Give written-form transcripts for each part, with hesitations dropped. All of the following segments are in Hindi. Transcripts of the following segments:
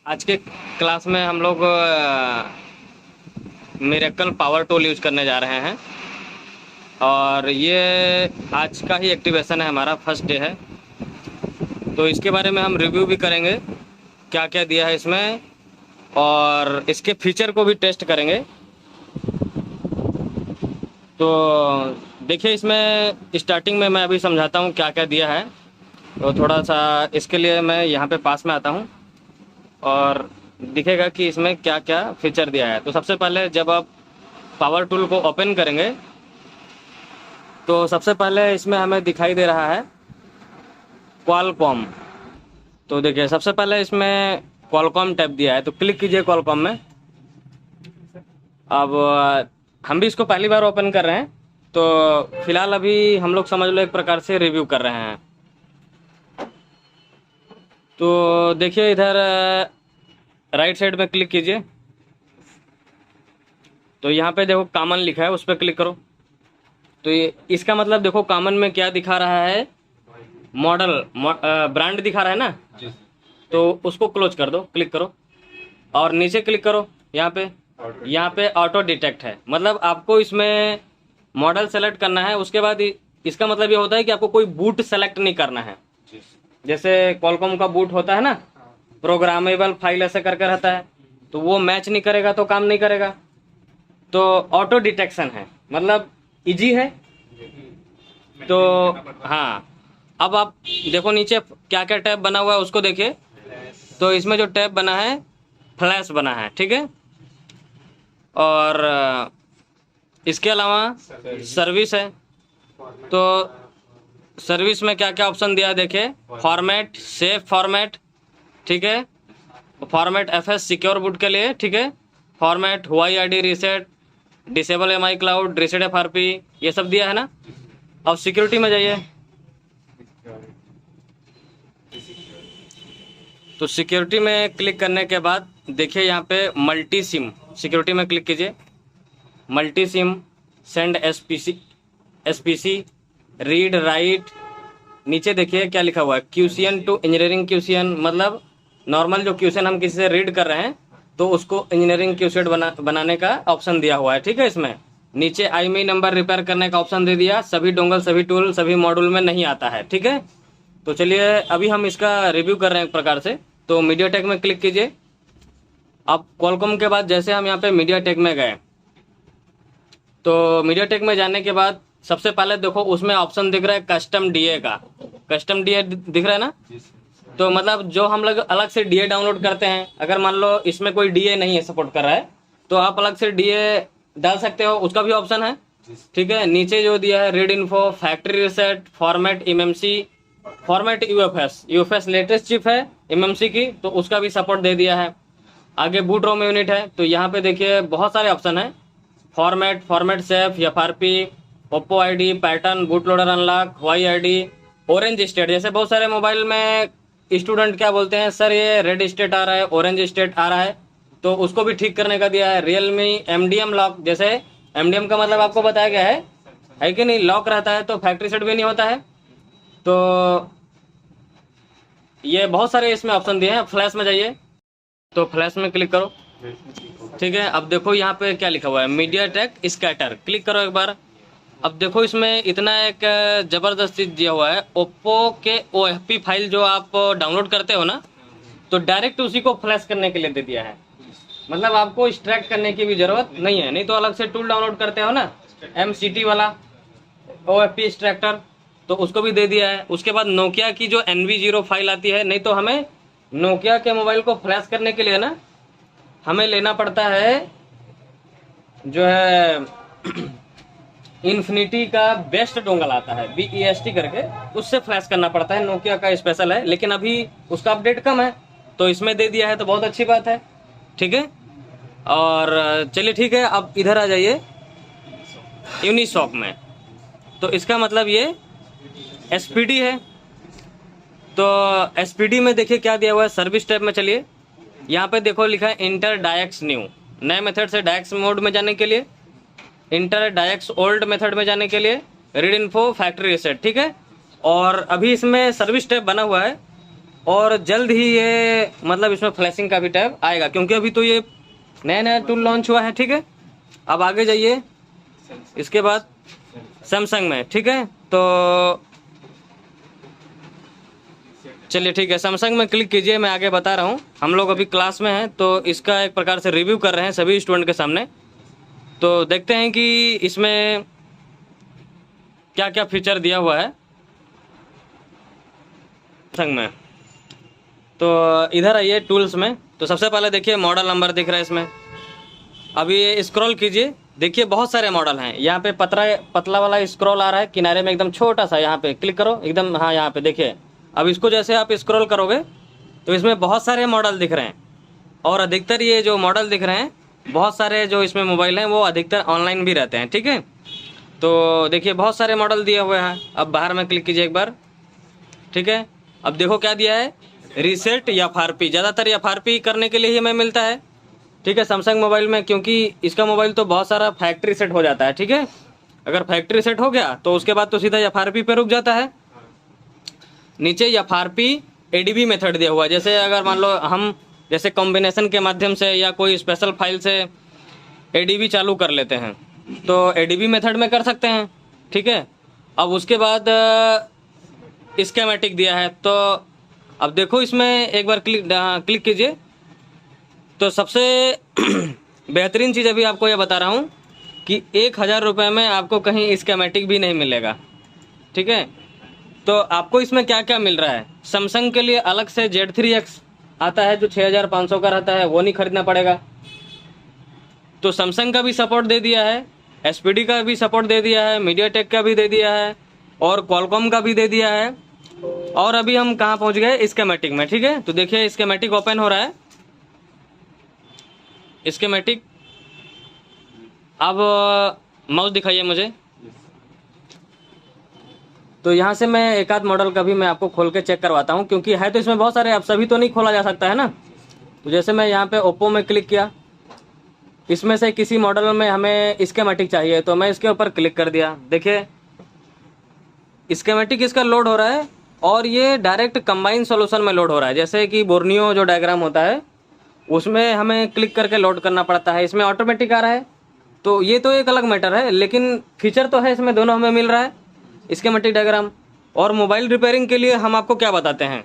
आज के क्लास में हम लोग मिरेकल पावर टूल यूज करने जा रहे हैं और ये आज का ही एक्टिवेशन है, हमारा फर्स्ट डे है। तो इसके बारे में हम रिव्यू भी करेंगे, क्या क्या दिया है इसमें, और इसके फीचर को भी टेस्ट करेंगे। तो देखिए, इसमें स्टार्टिंग में मैं अभी समझाता हूँ क्या क्या दिया है। तो थोड़ा सा इसके लिए मैं यहाँ पे पास में आता हूँ और दिखेगा कि इसमें क्या क्या फीचर दिया है। तो सबसे पहले जब आप पावर टूल को ओपन करेंगे तो सबसे पहले इसमें हमें दिखाई दे रहा है क्वालकॉम। तो देखिए, सबसे पहले इसमें क्वालकॉम टैब दिया है, तो क्लिक कीजिए क्वालकॉम में। अब हम भी इसको पहली बार ओपन कर रहे हैं, तो फिलहाल अभी हम लोग समझ लो एक प्रकार से रिव्यू कर रहे हैं। तो देखिए, इधर राइट साइड में क्लिक कीजिए, तो यहाँ पे देखो कॉमन लिखा है, उस पर क्लिक करो। तो ये इसका मतलब देखो कॉमन में क्या दिखा रहा है, मॉडल ब्रांड दिखा रहा है ना, तो उसको क्लोज कर दो, क्लिक करो और नीचे क्लिक करो। यहाँ पे ऑटो डिटेक्ट है, मतलब आपको इसमें मॉडल सेलेक्ट करना है। उसके बाद इसका मतलब ये होता है कि आपको कोई बूट सेलेक्ट नहीं करना है। जैसे क्वालकॉम का बूट होता है ना, प्रोग्रामेबल फाइल ऐसे करके रहता है, तो वो मैच नहीं करेगा तो काम नहीं करेगा। तो ऑटो डिटेक्शन है, मतलब इजी है। तो हाँ, अब आप देखो नीचे क्या क्या टैब बना हुआ है उसको देखिए। तो इसमें जो टैब बना है, फ्लैश बना है, ठीक है। और इसके अलावा सर्विस है। तो सर्विस में क्या क्या ऑप्शन दिया है देखिए, फॉर्मेट, सेफ फॉर्मेट, ठीक है, फॉर्मेट एफएस सिक्योर बूट के लिए, ठीक है, format Huawei ID reset, disable MI cloud, reset FRP, ये सब दिया है ना। अब सिक्योरिटी में जाइए, तो सिक्योरिटी में क्लिक करने के बाद देखिए यहाँ पे मल्टी सिम, सिक्योरिटी में क्लिक कीजिए, multi SIM, send SPC, read write. नीचे देखिए क्या लिखा हुआ है, क्यूसीएन टू इंजीनियरिंग क्यूसीएन, मतलब नॉर्मल जो क्यूसीएन हम किसी से रीड कर रहे हैं तो उसको इंजीनियरिंग क्यूसीएन बनाने का ऑप्शन दिया हुआ है, ठीक है। इसमें नीचे आईएमई नंबर रिपेयर करने का ऑप्शन दे दिया। सभी डोंगल, सभी टूल, सभी मॉड्यूल में नहीं आता है, ठीक है। तो चलिए अभी हम इसका रिव्यू कर रहे हैं एक प्रकार से। तो मीडियाटेक में क्लिक कीजिए। अब क्वालकॉम के बाद जैसे हम यहाँ पे मीडियाटेक में गए, तो मीडियाटेक में जाने के बाद सबसे पहले देखो उसमें ऑप्शन दिख रहा है कस्टम डीए का, कस्टम डीए दिख रहा है ना। तो मतलब जो हम लोग अलग से डीए डाउनलोड करते हैं, अगर मान लो इसमें कोई डीए नहीं है, सपोर्ट कर रहा है, तो आप अलग से डीए डाल सकते हो, उसका भी ऑप्शन है, ठीक है। नीचे जो दिया है read info, factory reset, format MMC, format UFS latest chip है एमएमसी की, तो उसका भी सपोर्ट दे दिया है। आगे बूट रोम यूनिट है, तो यहाँ पे देखिए बहुत सारे ऑप्शन है, format safe, FRP, Oppo ID, pattern, bootloader unlock, Y ID, orange state. जैसे बहुत सारे मोबाइल में स्टूडेंट क्या बोलते हैं, सर ये रेड स्टेट आ रहा है, ऑरेंज स्टेट आ रहा है, तो उसको भी ठीक करने का दिया है। रियलमी एमडीएम लॉक, जैसे एमडीएम का मतलब आपको बताया गया है कि नहीं, लॉक रहता है तो फैक्ट्री सेट भी नहीं होता है। तो ये बहुत सारे इसमें ऑप्शन दिए हैं। फ्लैश में जाइए, तो फ्लैश में क्लिक करो, ठीक है। अब देखो यहाँ पे क्या लिखा हुआ है, मीडियाटेक स्कैटर, क्लिक करो एक बार। अब देखो इसमें इतना एक जबरदस्त चीज दिया हुआ है, ओप्पो के ओएफपी फाइल जो आप डाउनलोड करते हो ना, तो डायरेक्ट उसी को फ्लैश करने के लिए दे दिया है। मतलब आपको एक्सट्रैक्ट करने की भी जरूरत नहीं है, नहीं तो अलग से टूल डाउनलोड करते हो ना, एमसीटी वाला ओएफपी एक्सट्रैक्टर, तो उसको भी दे दिया है। उसके बाद नोकिया की जो NV0 फाइल आती है, नहीं तो हमें नोकिया के मोबाइल को फ्लैश करने के लिए ना हमें लेना पड़ता है जो है इन्फिनिटी का बेस्ट डोंगल आता है, BEST करके, उससे फ्लैश करना पड़ता है। नोकिया का स्पेशल है, लेकिन अभी उसका अपडेट कम है, तो इसमें दे दिया है, तो बहुत अच्छी बात है, ठीक है। और चलिए ठीक है, अब इधर आ जाइए यूनिसॉक में। तो इसका मतलब ये SPD है। तो SPD में देखिए क्या दिया हुआ है, सर्विस टैब में चलिए, यहाँ पे देखो लिखा है इंटर डायक्स न्यू, नए मेथड से डायक्स मोड में जाने के लिए, इंटर डायक्स ओल्ड मेथड में जाने के लिए, रीड इन्फो, फैक्ट्री रिसेट, ठीक है। और अभी इसमें सर्विस टैब बना हुआ है, और जल्द ही ये मतलब इसमें फ्लैशिंग का भी टैब आएगा, क्योंकि अभी तो ये नया नया टूल लॉन्च हुआ है। ठीक है, अब आगे जाइए। इसके बाद सैमसंग में, ठीक है, तो चलिए ठीक है, सैमसंग में क्लिक कीजिए। मैं आगे बता रहा हूँ, हम लोग अभी क्लास में हैं तो इसका एक प्रकार से रिव्यू कर रहे हैं सभी स्टूडेंट के सामने। तो देखते हैं कि इसमें क्या क्या फीचर दिया हुआ है सैमसंग में। तो इधर आइए टूल्स में। तो सबसे पहले देखिए मॉडल नंबर दिख रहा है इसमें। अभी ये स्क्रॉल कीजिए, देखिए बहुत सारे मॉडल हैं। यहाँ पे पतला वाला स्क्रॉल आ रहा है किनारे में एकदम छोटा सा, यहाँ पे क्लिक करो एकदम, हाँ यहाँ पे देखिए। अब इसको जैसे आप स्क्रॉल करोगे तो इसमें बहुत सारे मॉडल दिख रहे हैं, और अधिकतर ये जो मॉडल दिख रहे हैं, बहुत सारे जो इसमें मोबाइल हैं वो अधिकतर ऑनलाइन भी रहते हैं। ठीक है, तो देखिए बहुत सारे मॉडल दिए हुए हैं। अब बाहर में क्लिक कीजिए एक बार, ठीक है। अब देखो क्या दिया है, रीसेट या FRP। ज़्यादातर FRP करने के लिए ही हमें मिलता है, ठीक है, सैमसंग मोबाइल में, क्योंकि इसका मोबाइल तो बहुत सारा फैक्ट्री सेट हो जाता है। ठीक है, अगर फैक्ट्री सेट हो गया तो उसके बाद तो सीधा FRP पे रुक जाता है। नीचे FRP ADB मेथड दिया हुआ है। जैसे अगर मान लो हम जैसे कॉम्बिनेशन के माध्यम से या कोई स्पेशल फाइल से ADB चालू कर लेते हैं तो ADB मेथड में कर सकते हैं। ठीक है, अब उसके बाद स्कीमेटिक दिया है। तो अब देखो इसमें एक बार क्लिक कीजिए। तो सबसे बेहतरीन चीज़ अभी आपको ये बता रहा हूँ कि 1000 रुपये में आपको कहीं स्कीमेटिक भी नहीं मिलेगा। ठीक है, तो आपको इसमें क्या क्या मिल रहा है, सैमसंग के लिए अलग से Z3X आता है जो 6500 का रहता है, वो नहीं खरीदना पड़ेगा। तो सैमसंग का भी सपोर्ट दे दिया है, SPD का भी सपोर्ट दे दिया है, मीडियाटेक का भी दे दिया है, और क्वालकॉम का भी दे दिया है। और अभी हम कहाँ पहुँच गए, स्कीमेटिक में। ठीक है, तो देखिए स्कीमेटिक ओपन हो रहा है। स्कीमेटिक, अब माउस दिखाइए मुझे। तो यहाँ से मैं एक आध मॉडल का भी मैं आपको खोल के चेक करवाता हूँ, क्योंकि है तो इसमें बहुत सारे, अब सभी तो नहीं खोला जा सकता है ना। तो जैसे मैं यहाँ पे ओप्पो में क्लिक किया, इसमें से किसी मॉडल में हमें स्कीमेटिक चाहिए तो मैं इसके ऊपर क्लिक कर दिया। देखिए स्कीमेटिक इसका लोड हो रहा है, और ये डायरेक्ट कंबाइन सॉल्यूशन में लोड हो रहा है। जैसे कि बोर्नियो जो डायग्राम होता है उसमें हमें क्लिक करके लोड करना पड़ता है, इसमें ऑटोमेटिक आ रहा है। तो ये तो एक अलग मैटर है, लेकिन फीचर तो है इसमें, दोनों हमें मिल रहा है, स्कीमेटिक डायग्राम। और मोबाइल रिपेयरिंग के लिए हम आपको क्या बताते हैं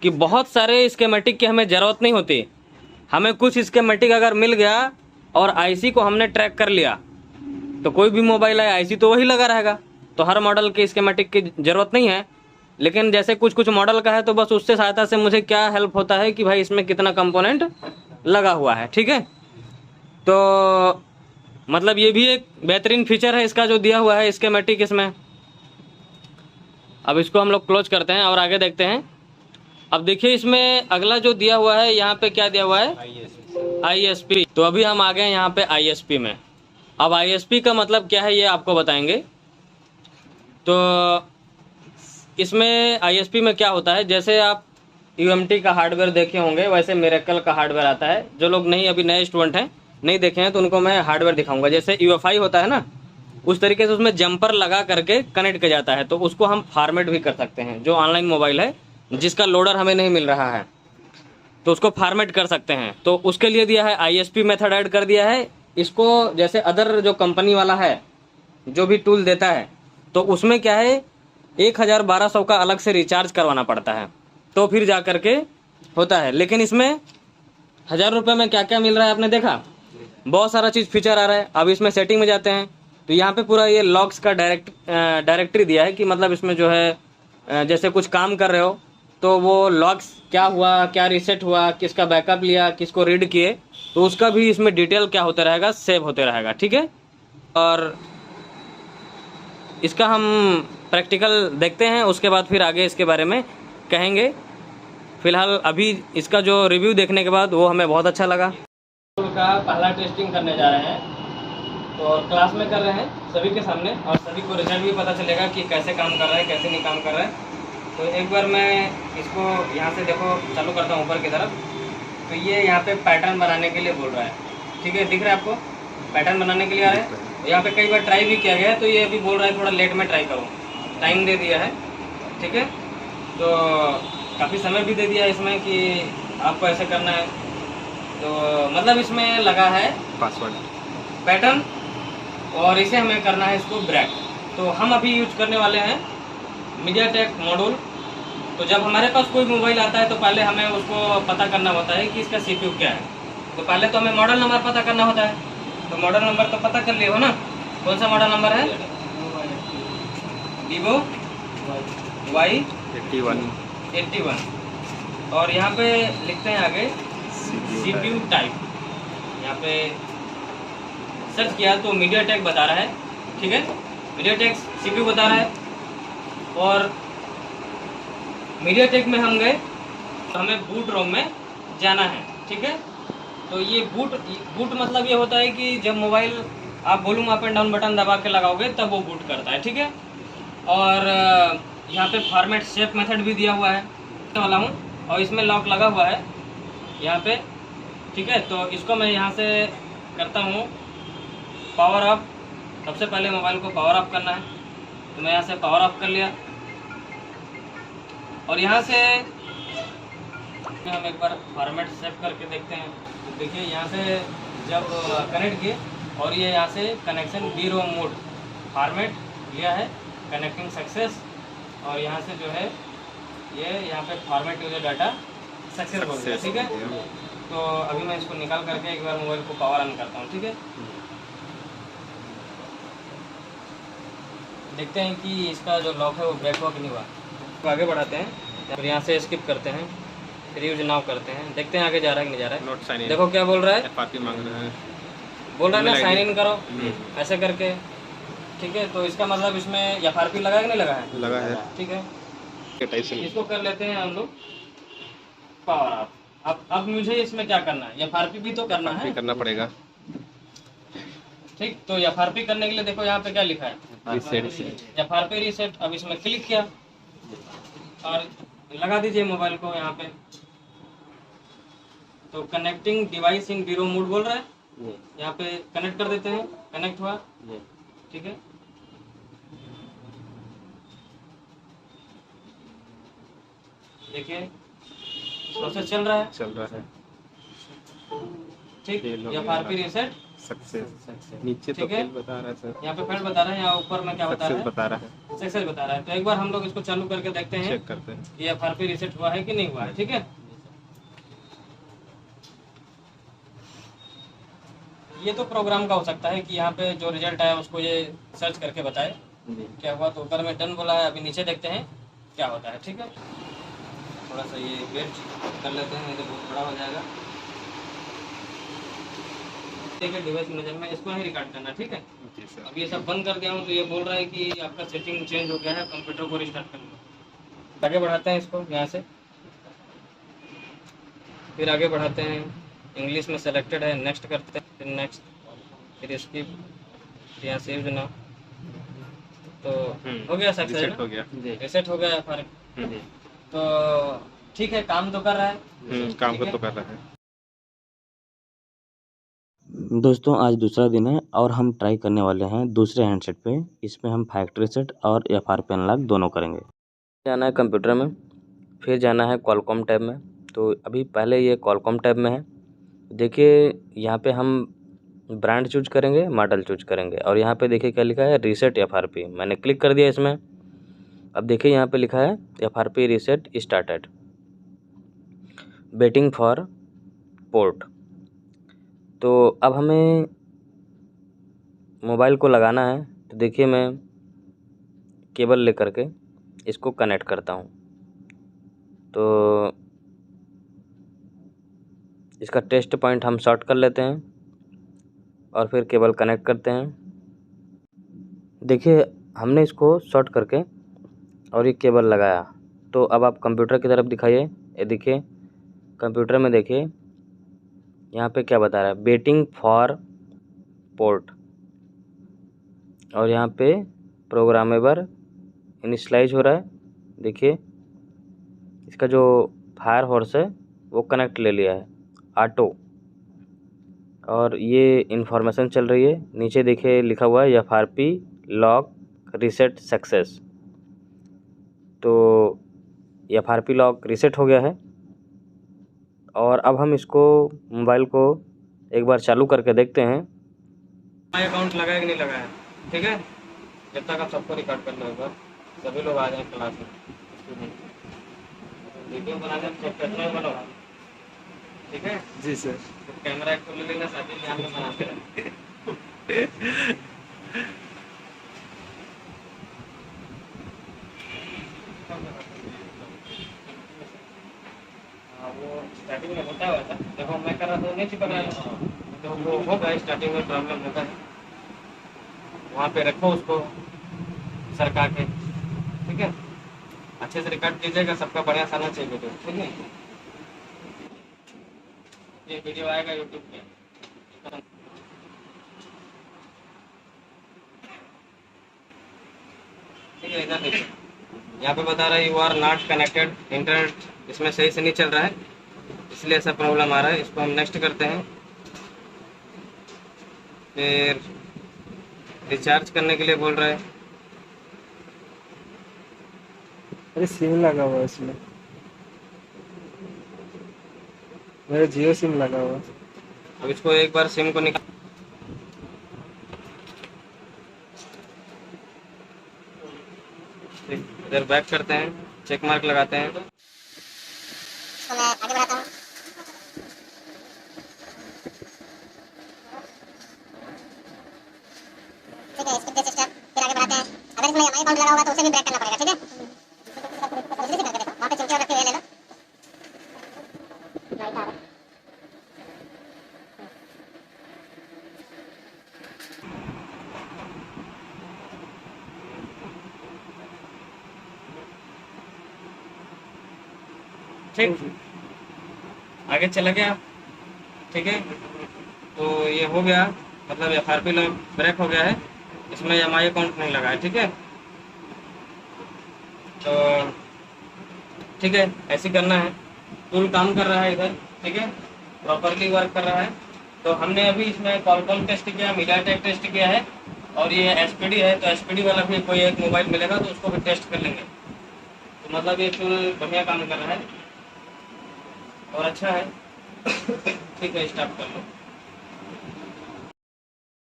कि बहुत सारे स्कीमेटिक की हमें ज़रूरत नहीं होती। हमें कुछ स्कीमेटिक अगर मिल गया और IC को हमने ट्रैक कर लिया तो कोई भी मोबाइल है IC तो वही लगा रहेगा। तो हर मॉडल के स्कीमेटिक की ज़रूरत नहीं है, लेकिन जैसे कुछ कुछ मॉडल का है तो बस उससे सहायता से मुझे क्या हेल्प होता है कि भाई इसमें कितना कंपोनेंट लगा हुआ है। ठीक है, तो मतलब ये भी एक बेहतरीन फीचर है इसका जो दिया हुआ है स्कीमेटिक इसमें। अब इसको हम लोग क्लोज करते हैं और आगे देखते हैं। अब देखिए इसमें अगला जो दिया हुआ है, यहाँ पे क्या दिया हुआ है, ISP। तो अभी हम आ गए यहाँ पे ISP में। अब ISP का मतलब क्या है ये आपको बताएंगे। तो इसमें ISP में क्या होता है, जैसे आप UMT का हार्डवेयर देखे होंगे वैसे मिरेकल का हार्डवेयर आता है। जो लोग नहीं, अभी नए स्टूडेंट हैं, नहीं देखे हैं, तो उनको मैं हार्डवेयर दिखाऊंगा। जैसे UFI होता है ना, उस तरीके से उसमें जंपर लगा करके कनेक्ट किया जाता है। तो उसको हम फॉर्मेट भी कर सकते हैं। जो ऑनलाइन मोबाइल है जिसका लोडर हमें नहीं मिल रहा है तो उसको फॉर्मेट कर सकते हैं। तो उसके लिए दिया है ISP मेथड ऐड कर दिया है इसको। जैसे अदर जो कंपनी वाला है जो भी टूल देता है तो उसमें क्या है, 1200 का अलग से रिचार्ज करवाना पड़ता है तो फिर जा करके होता है। लेकिन इसमें 1000 रुपये में क्या क्या मिल रहा है आपने देखा, बहुत सारा चीज़ फीचर आ रहा है। अब इसमें सेटिंग में जाते हैं तो यहाँ पे पूरा ये लॉग्स का डायरेक्टरी दिया है कि मतलब इसमें जो है जैसे कुछ काम कर रहे हो तो वो लॉग्स क्या हुआ, क्या रीसेट हुआ, किसका बैकअप लिया, किसको रीड किए, तो उसका भी इसमें डिटेल क्या होता रहेगा, सेव होते रहेगा। ठीक है, और इसका हम प्रैक्टिकल देखते हैं, उसके बाद फिर आगे इसके बारे में कहेंगे। फिलहाल अभी इसका जो रिव्यू देखने के बाद वो हमें बहुत अच्छा लगा। का पहला टेस्टिंग करने जा रहे हैं तो क्लास में कर रहे हैं सभी के सामने, और सभी को रिजल्ट भी पता चलेगा कि कैसे काम कर रहा है कैसे नहीं काम कर रहा है। तो एक बार मैं इसको यहाँ से देखो चालू करता हूँ ऊपर की तरफ। तो ये यहाँ पे पैटर्न बनाने के लिए बोल रहा है। ठीक है, दिख रहा है आपको, पैटर्न बनाने के लिए आ रहा है। तो यहाँ पे कई बार ट्राई भी किया गया है, तो ये अभी बोल रहा है थोड़ा लेट में ट्राई करो, टाइम दे दिया है। ठीक है, तो काफ़ी समय भी दे दिया इसमें कि आपको ऐसे करना है। तो मतलब इसमें लगा है पासवर्ड पैटर्न और इसे हमें करना है इसको ब्रेक। तो हम अभी यूज करने वाले हैं मीडियाटेक मॉड्यूल। तो जब हमारे पास कोई मोबाइल आता है तो पहले हमें उसको पता करना होता है कि इसका CPU क्या है। तो पहले तो हमें मॉडल नंबर पता करना होता है। तो मॉडल नंबर तो पता कर लिए हो ना, कौन सा मॉडल नंबर है? Vivo Y81। और यहाँ पे लिखते हैं आगे CPU टाइप। यहाँ पे सर्च किया तो मीडियाटेक बता रहा है, ठीक है, मीडियाटेक CPU बता रहा है। और मीडियाटेक में हम गए तो हमें बूट रोम में जाना है, ठीक है। तो ये बूट मतलब ये होता है कि जब मोबाइल आप volume up and down button दबा के लगाओगे तब वो बूट करता है, ठीक है। और यहाँ पे फॉर्मेट शेप मेथड भी दिया हुआ है वाला हूँ, और इसमें लॉक लगा हुआ है यहाँ पे, ठीक है। तो इसको मैं यहाँ से करता हूँ पावर ऑफ। सबसे पहले मोबाइल को पावर ऑफ करना है, तो मैं यहाँ से पावर ऑफ कर लिया। और यहाँ से हम एक बार फॉर्मेट सेव करके देखते हैं। तो देखिए यहाँ से जब कनेक्ट किए और ये यहाँ से कनेक्शन जीरो मोड फॉर्मेट लिया है, कनेक्टिंग सक्सेस। और यहाँ से जो है ये यहाँ पे फॉर्मेट यूजर डाटा सक्सेस बोल दिया, ठीक है। तो अभी मैं इसको निकाल करके एक बार मोबाइल को पावर ऑन करता हूँ, ठीक है। देखते हैं कि इसका जो लॉक है वो ब्रेक हुआ कि नहीं हुआ। तो आगे बढ़ाते हैं, फिर यहाँ से स्किप करते हैं, फिर यूज नाउ करते हैं, देखते हैं आगे जा रहा है कि नहीं जा रहा है। नोट साइन इन, देखो क्या बोल रहा है, FRP मांग रहा है, बोल रहा है ना साइन इन करो ऐसे करके, ठीक है। तो इसका मतलब इसमें FRP लगा है कि नहीं लगा है? लगा है, ठीक है। इसको कर लेते हैं हम लोग पावर ऑफ। अब मुझे इसमें क्या करना है, FRP भी तो करना है, करना पड़ेगा, ठीक। तो FRP करने के लिए देखो यहाँ पे क्या लिखा है, FRP रीसेट। अब इसमें क्लिक किया और लगा दीजिए मोबाइल को यहाँ पे। तो connecting device in zero mode बोल रहा है, यहाँ पे कनेक्ट कर देते हैं। कनेक्ट हुआ, ठीक है। देखिए प्रोसेस चल रहा है, ठीक। FRP reset success. नीचे तो ठीक है। फेल बता रहा है सर, यहाँ पे फेल बता रहा है, यहाँ ऊपर में क्या बता रहा है? बता रहा है, सक्सेस बता रहा है। तो एक बार हम लोग इसको चालू करके देखते हैं, चेक करते हैं कि FRP रीसेट हुआ है कि नहीं हुआ है, ठीक है। ये तो प्रोग्राम का हो सकता है कि यहाँ पे जो रिजल्ट आया उसको ये सर्च करके बताए क्या हुआ। तो ऊपर में डन बोला है, अभी नीचे देखते हैं क्या होता है, ठीक है। थोड़ा सा ये वेट कर लेते हैं, नहीं तो बहुत बड़ा हो जाएगा। ठीक है, डिवाइस मैनेजर में इसको नहीं रिकॉर्ड करना, ठीक है। अब ये सब बंद कर दिया हूँ, तो ये बोल रहा है कि आपका सेटिंग चेंज हो गया है, कंप्यूटर को रिस्टार्ट करना। आगे बढ़ाते हैं इसको यहाँ से, फिर आगे बढ़ाते हैं। इंग्लिश में सेलेक्टेड है, नेक्स्ट करते हैं, फिर नेक्स्ट, फिर स्किप, यहाँ सेव ना। तो हो गया सक्सेस, हो गया, रीसेट हो गया FRP। तो ठीक है, काम तो कर रहा है, काम को तो कर रहा है। दोस्तों आज दूसरा दिन है और हम ट्राई करने वाले हैं दूसरे हैंडसेट पे। इसमें हम फैक्ट्री सेट और FRP अनलॉक दोनों करेंगे। जाना है कंप्यूटर में, फिर जाना है कॉलकॉम टैब में। तो अभी पहले ये कॉलकॉम टैब में है। देखिए यहाँ पे हम ब्रांड चूज करेंगे, मॉडल चूज करेंगे, और यहाँ पे देखिए क्या लिखा है, रीसेट FRP। मैंने क्लिक कर दिया इसमें। अब देखिए यहाँ पे लिखा है FRP reset started, waiting for port. तो अब हमें मोबाइल को लगाना है। तो देखिए मैं केबल लेकर के इसको कनेक्ट करता हूँ। तो इसका टेस्ट पॉइंट हम शॉर्ट कर लेते हैं और फिर केबल कनेक्ट करते हैं। देखिए हमने इसको शॉर्ट करके और ये केबल लगाया। तो अब आप कंप्यूटर की तरफ दिखाइए। ये देखिए कंप्यूटर में देखिए यहाँ पे क्या बता रहा है, वेटिंग फॉर पोर्ट, और यहाँ पे प्रोग्रामेबल इनिशियलाइज हो रहा है। देखिए इसका जो फायर हॉर्स है वो कनेक्ट ले लिया है, ऑटो, और ये इन्फॉर्मेशन चल रही है। नीचे देखिए लिखा हुआ है FRP लॉक रीसेट सक्सेस। तो FRP लॉक रीसेट हो गया है। और अब हम इसको मोबाइल को एक बार चालू करके देखते हैं अकाउंट लगा है कि नहीं लगा है। ठीक है, जब तक आप सबको रिकॉर्ड कर लो एक बार, सभी लोग आ जाए क्लास में। वीडियो बनाने में प्रोफेशनल बनो, ठीक है जी सर। तो कैमरा एक खोल लेना, सभी ध्यान में बनाते रहें। वो स्टार्टिंग में होता हुआ था, देखो मैं कर रहा था नहीं चिपक रहा था, तो वो होगा स्टार्टिंग में प्रॉब्लम होता है। वहाँ पे रखो उसको सरका के, ठीक है, अच्छे से रिकॉर्ड कीजिएगा, सबका बढ़िया सा आना चाहिए वीडियो, ठीक है। ये वीडियो आएगा यूट्यूब पे, ठीक है। इधर देखिए, यहाँ पे बता रहा है you are not connected, internet इसमें सही से नहीं चल रहा है, इसलिए ऐसा प्रॉब्लम आ रहा है। इसको हम नेक्स्ट करते हैं। फिर रिचार्ज करने के लिए बोल रहा है। अरे सिम लगा हुआ है इसमें, मेरा जियो सिम लगा हुआ है। अब इसको एक बार सिम को निकाल, इधर बैक करते हैं, चेक मार्क लगाते हैं। तो मैं आगे बढ़ाता हूँ। ठीक है, स्किप दिस स्टेप, फिर आगे बढ़ाते हैं। अगर इसमें हमारे अकाउंट लगा होगा तो उसे भी ब्रेक करना पड़ेगा, ठीक है। दूसरी से करके देखो, वहाँ पे चिमटी और रख के ले लो। लाइट आ रहा है। ठीक, आगे चला गया, ठीक है। तो ये हो गया, मतलब FRP लॉक ब्रेक हो गया है, इसमें MI अकाउंट नहीं लगा है, ठीक है। तो ठीक है, ऐसे करना है। टूल काम कर रहा है इधर, ठीक है, प्रॉपरली वर्क कर रहा है। तो हमने अभी इसमें कॉल टेस्ट किया, मीडियाटेक टेस्ट किया है, और ये SPD है, तो SPD वाला भी कोई एक मोबाइल मिलेगा तो उसको भी टेस्ट कर लेंगे। तो मतलब ये टूल बढ़िया काम कर रहा है और अच्छा है। ठीक है, स्टार्ट कर लो।